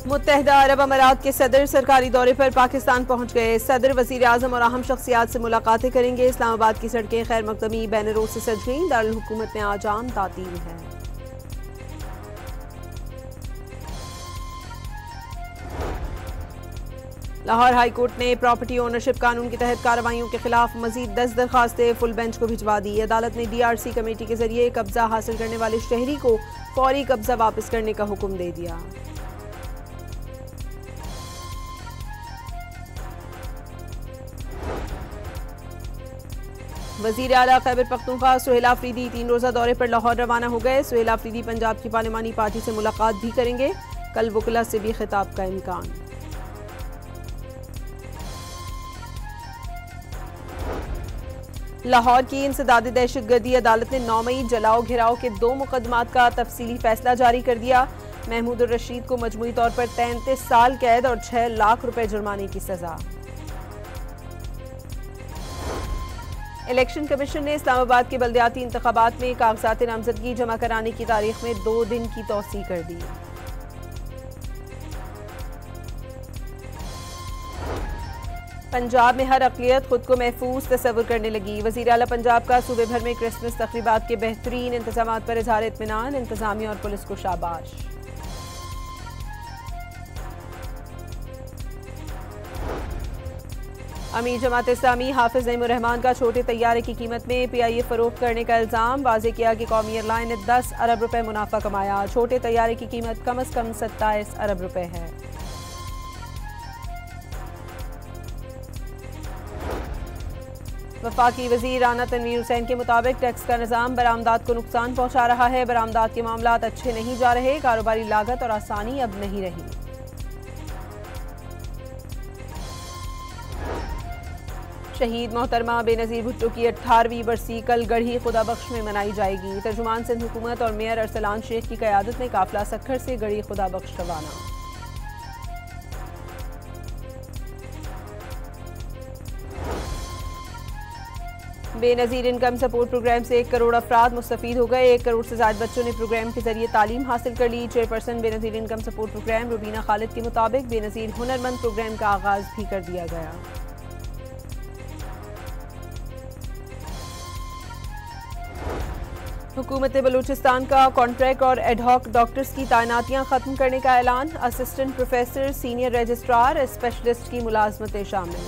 मुत्तहिदा अरब अमारात के सदर सरकारी दौरे पर पाकिस्तान पहुंच गए। सदर, वजीर आजम और अहम शख्सियात से मुलाकातें करेंगे। इस्लामाबाद की सड़कें खैर मकदमी बैनरों से सज गईं। दारुल हुकूमत में आज आम तातील है। लाहौर हाई कोर्ट ने प्रॉपर्टी ओनरशिप कानून के तहत कार्रवाइयों के खिलाफ मजीद 10 दरखास्तें फुल बेंच को भिजवा दी। अदालत ने DRC कमेटी के जरिए कब्जा हासिल करने वाले शहरी को फौरी कब्जा वापस करने का हुक्म दे दिया। वजीर आला खैबर पख्तूनख्वा सुहेल आफरीदी 3 रोज़ा दौरे पर लाहौर रवाना हो गए। सुहेल आफरीदी पंजाब की पार्लिमानी पार्टी से मुलाकात भी करेंगे। कल वकला से भी खिताब का इम्कान। लाहौर की इंसदाद दहशतगर्दी अदालत ने 9 मई जलाओ घिराव के 2 मुकदमात का तफसीली फैसला जारी कर दिया। महमूद रशीद को मजमूई तौर पर 33 साल कैद और 6 लाख रुपए जुर्माने की सजा। इलेक्शन कमीशन ने इस्लामाबाद के बल्दियाती इंतखाबात में कागजात नामजदगी जमा कराने की तारीख में 2 दिन की तौसीह कर दी। पंजाब में हर अक़लियत खुद को महफूज तस्वुर करने लगी। वज़ीर आला पंजाब का सूबे भर में क्रिसमस तक़रीबात के बेहतरीन इंतजामात पर इज़हार इत्मीनान। इंतजामिया और पुलिस को शाबाश। अमीर जमात इस्लामी हाफिज नईमुर रहमान का छोटे तैयारे की कीमत में PIA फरोख्त करने का इल्ज़ाम। वाज़े किया कि कौमी एयरलाइन ने 10 अरब रुपए मुनाफा कमाया। छोटे तैयारे की कीमत कम से कम 27 अरब रुपए है। वफाकी वज़ीर राना तनवीर हुसैन के मुताबिक टैक्स का निज़ाम बरामदात को नुकसान पहुँचा रहा है। बरामदात के मामलात अच्छे नहीं जा रहे। कारोबारी लागत और आसानी अब नहीं रही। शहीद मोहतरमा बेनज़ीर भुट्टो की 18वीं बरसी कल गढ़ी खुदा बख्श में मनाई जाएगी। तर्जुमान सिंध हुकूमत और मेयर अरसलान शेख की क़यादत में काफिला सक्खर से गढ़ी खुदा बख्श रवाना। बेनज़ीर इनकम सपोर्ट प्रोग्राम से 1 करोड़ अफराद मुस्तफ़ीद हो गए। 1 करोड़ से ज़्यादा बच्चों ने प्रोग्राम के जरिए तालीम हासिल कर ली। Chairperson Benazir income support programme Rubina Khalid के मुताबिक बेनज़ीर हुनरमंद प्रोग्राम का आगाज भी कर दिया गया। हुकूमत बलूचिस्तान का कॉन्ट्रैक्ट और एडहॉक डॉक्टर्स की तैनातियां खत्म करने का ऐलान। Assistant professor, senior registrar, specialist की मुलाजमतें शामिल।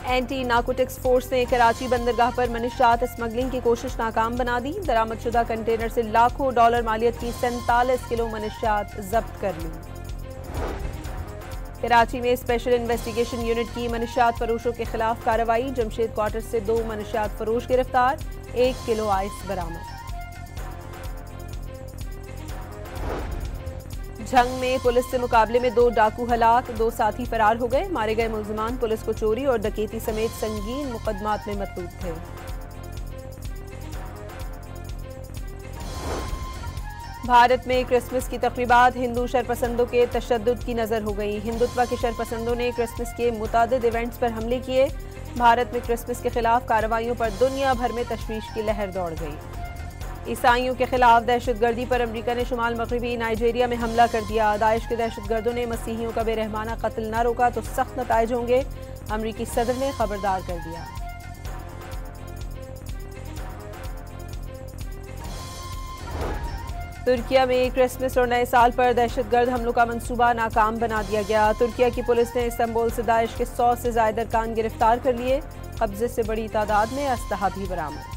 एंटी नार्कोटिक्स फोर्स ने कराची बंदरगाह पर मनशियात स्मगलिंग की कोशिश नाकाम बना दी। दरामदशुदा कंटेनर से लाखों डॉलर मालियत की 47 किलो मनशियात जब्त कर ली। कराची में स्पेशल इन्वेस्टिगेशन यूनिट की मनशियात फरोशों के खिलाफ कार्रवाई। जमशेद क्वार्टर से 2 मनशियात फरोश गिरफ्तार। 1 किलो आइस बरामद। झंग में पुलिस से मुकाबले में 2 डाकू हलाक, 2 साथी फरार हो गए। मारे गए मुल्जिमान पुलिस को चोरी और डकैती समेत संगीन मुकदमात में मतलूब थे। भारत में क्रिसमस की तक़रीबात हिंदू शरपसंदों के तशद्दुद की नज़र हो गई। हिंदुत्व के शरपसंदों ने क्रिसमस के मुतादिद इवेंट्स पर हमले किए। भारत में क्रिसमस के खिलाफ कार्रवाइयों पर दुनिया भर में तशवीश की लहर दौड़ गई। ईसाइयों के खिलाफ दहशतगर्दी पर अमरीका ने शुमाल मगरबी नाइजीरिया में हमला कर दिया। दाइश के दहशतगर्दों ने मसीहियों का बेरहमाना कत्ल न रोका तो सख्त नताइज होंगे। अमरीकी सदर ने खबरदार कर दिया। तुर्किया में क्रिसमस और नए साल पर दहशतगर्द हमलों का मंसूबा नाकाम बना दिया गया। तुर्किया की पुलिस ने इस्तांबुल से दाइश के 100 से ज्यादा अरकान गिरफ्तार कर लिए। कब्जे से बड़ी तादाद में असलहा भी बरामद।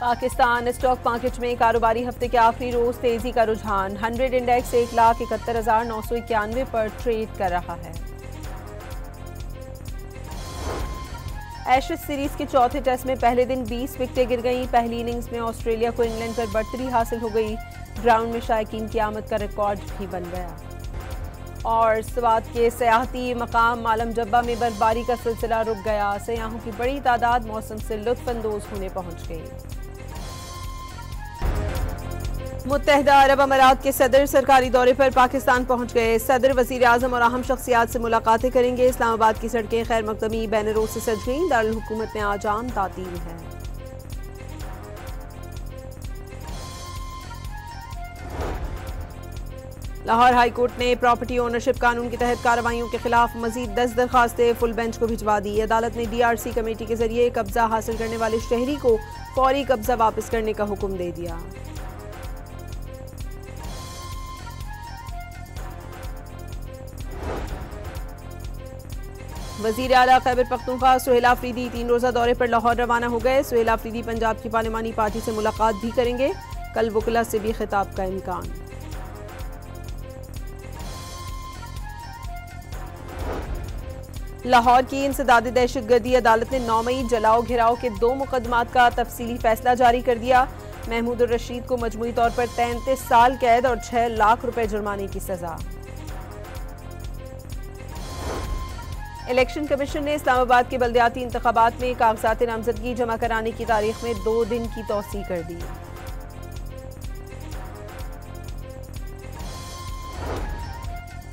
पाकिस्तान स्टॉक मार्केट में कारोबारी हफ्ते के आखिरी रोज तेजी का रुझान। 100 इंडेक्स 1,71,991 पर ट्रेड कर रहा है। एशेज सीरीज के चौथे टेस्ट में पहले दिन 20 विकेटें गिर गईं। पहली इनिंग्स में ऑस्ट्रेलिया को इंग्लैंड पर बढ़तरी हासिल हो गई। ग्राउंड में शायकीन की आमद का रिकॉर्ड भी बन गया। और स्वात के सयाहती मकाम मालम जब्बा में बर्फबारी का सिलसिला रुक गया। सयाहों की बड़ी तादाद मौसम से लुत्फानंदोज होने पहुंच गई। मुत्तहिदा अरब अमारात के सदर सरकारी दौरे पर पाकिस्तान पहुंच गए। सदर, वजीर आजम और अहम शख्सियात से मुलाकातें करेंगे। इस्लामाबाद की सड़कें खैर मकदमी बैनरों से सज गईं। दारुल हुकूमत में आज आम तातील है। लाहौर हाई कोर्ट ने प्रॉपर्टी ओनरशिप कानून के तहत कार्रवाइयों के खिलाफ मजीद 10 दरखास्तें फुल बेंच को भिजवा दी। अदालत ने DRC कमेटी के जरिए कब्जा हासिल करने वाले शहरी को फौरी कब्जा वापस करने का हुक्म दे दिया। वजीर आला खैबर पख्तूनख्वा सुहेल आफरीदी 3 रोज़ा दौरे पर लाहौर रवाना हो गए। सुहेल आफरीदी पंजाब की पार्लिमानी पार्टी से मुलाकात भी करेंगे। कल वकला से भी खिताब का इम्कान। लाहौर की इंसदादी दहशतगर्दी अदालत ने 9 मई जलाओ घिराव के 2 मुकदमात का तफसीली फैसला जारी कर दिया। महमूद उर रशीद को मजमूई तौर पर 33 साल कैद और 6 लाख रुपए जुर्माने की सजा। इलेक्शन कमीशन ने इस्लामाबाद के बल्दियाती इंतखाबात में कागजात नामजदगी जमा कराने की तारीख में 2 दिन की तौसीह कर दी।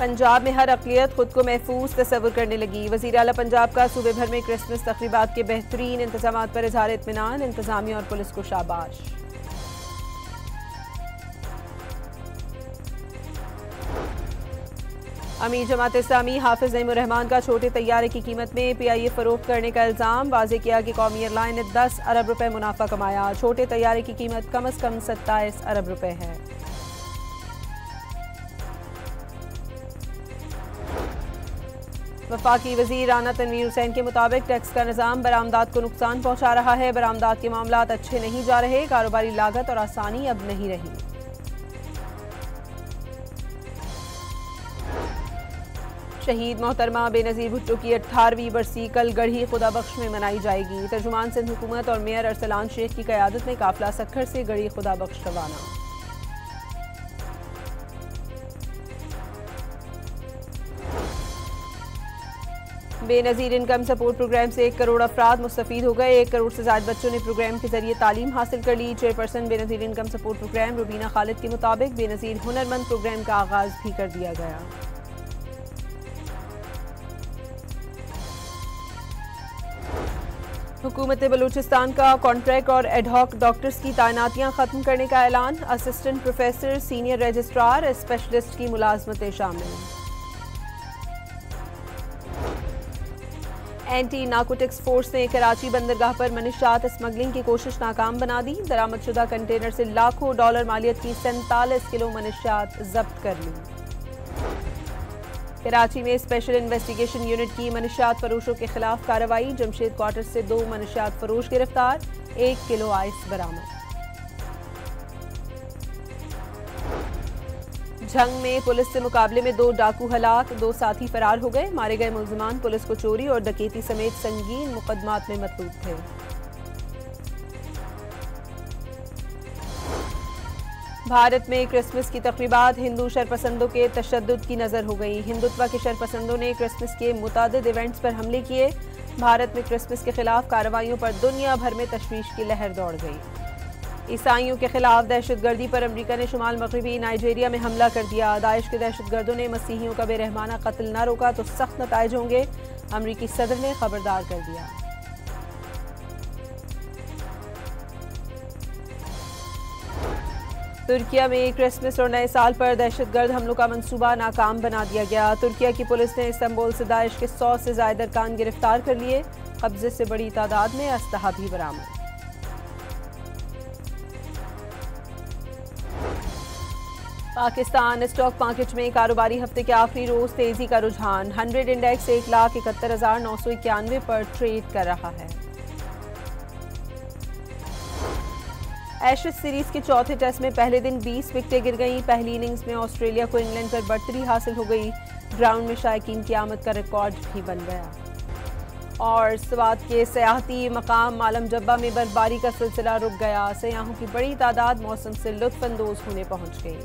पंजाब में हर अक़लियत खुद को महफूज तस्वुर करने लगी। वज़ीर आला पंजाब का सूबे भर में क्रिसमस तक़रीबात के बेहतरीन इंतजाम पर इज़हार इत्मीनान। इंतजामिया और पुलिस को शाबाश। अमीर जमात इस्लामी हाफिज नईमुर रहमान का छोटे तैयारे की कीमत में PIA फरोख्त करने का इल्ज़ाम। वाज़े किया कि कौमी एयरलाइन ने 10 अरब रुपए मुनाफा कमाया। छोटे तैयारे की कीमत कम अज़ कम 27 अरब रुपए है। वफाकी वज़ीर राना तनवीर हुसैन के मुताबिक टैक्स का निज़ाम बरामदात को नुकसान पहुँचा रहा है। बरामदात के मामलात अच्छे नहीं जा रहे। कारोबारी लागत और आसानी अब नहीं रही। शहीद मोहतरमा बेनज़ीर भुट्टो की 18वीं बरसी कल गढ़ी खुदाबख्श में मनाई जाएगी। तर्जुमान सिंध हुकूमत और मेयर अरसलान शेख की क़यादत में काफिला सक्खर से गढ़ी खुदाबख्श रवाना। बेनज़ीर इनकम सपोर्ट प्रोग्राम से 1 करोड़ अफराद मुस्तफ़ीद हो गए। 1 करोड़ से ज़ायद बच्चों ने प्रोग्राम के जरिए तालीम हासिल कर ली। Chairperson Benazir income support programme Rubina Khalid के मुताबिक बेनज़ीर हुनरमंद प्रोग्राम का आगाज भी कर दिया गया। हुकूमत बलूचिस्तान का कॉन्ट्रैक्ट और एडहॉक डॉक्टर्स की तैनातियां खत्म करने का ऐलान। Assistant professor, senior registrar, specialist की मुलाजमतें शामिल। एंटी नार्कोटिक्स फोर्स ने कराची बंदरगाह पर मनशियात स्मगलिंग की कोशिश नाकाम बना दी। दरामदशुदा कंटेनर से लाखों डॉलर मालियत की 47 किलो मनशियात जब्त कर ली। कराची में स्पेशल इन्वेस्टिगेशन यूनिट की मनशियात फरोशों के खिलाफ कार्रवाई। जमशेद क्वार्टर से 2 मनशियात फरोश गिरफ्तार। 1 किलो आइस बरामद। झंग में पुलिस से मुकाबले में 2 डाकू हलाक, 2 साथी फरार हो गए। मारे गए मुल्जिमान पुलिस को चोरी और डकैती समेत संगीन मुकदमात में मतलूब थे। भारत में क्रिसमस की तक़रीबात हिंदू शरपसंदों के तशद्दुद की नज़र हो गई। हिंदुत्व के शरपसंदों ने क्रिसमस के मुतादिद इवेंट्स पर हमले किए। भारत में क्रिसमस के खिलाफ कार्रवाइयों पर दुनिया भर में तशवीश की लहर दौड़ गई। ईसाइयों के खिलाफ दहशतगर्दी पर अमरीका ने शुमाल मगरबी नाइजीरिया में हमला कर दिया। दाइश के दहशतगर्दों ने मसीहियों का बेरहमाना कत्ल न रोका तो सख्त नताइज होंगे। अमरीकी सदर ने खबरदार कर दिया। तुर्किया में क्रिसमस और नए साल पर दहशतगर्द हमलों का मंसूबा नाकाम बना दिया गया। तुर्किया की पुलिस ने इस्तांबुल से दाइश के 100 से ज्यादा अरकान गिरफ्तार कर लिए। कब्जे से बड़ी तादाद में असलहा भी बरामद। पाकिस्तान स्टॉक मार्केट में कारोबारी हफ्ते के आखिरी रोज तेजी का रुझान। 100 इंडेक्स 1,71,991 पर ट्रेड कर रहा है। एशेज सीरीज के चौथे टेस्ट में पहले दिन 20 विकेटें गिर गईं। पहली इनिंग्स में ऑस्ट्रेलिया को इंग्लैंड पर बढ़तरी हासिल हो गई। ग्राउंड में शायकीन की आमद का रिकॉर्ड भी बन गया। और स्वात के सयाहती मकाम मालम जब्बा में बर्फबारी का सिलसिला रुक गया। सयाहों की बड़ी तादाद मौसम से लुत्फ अंदोज होने पहुंच गई।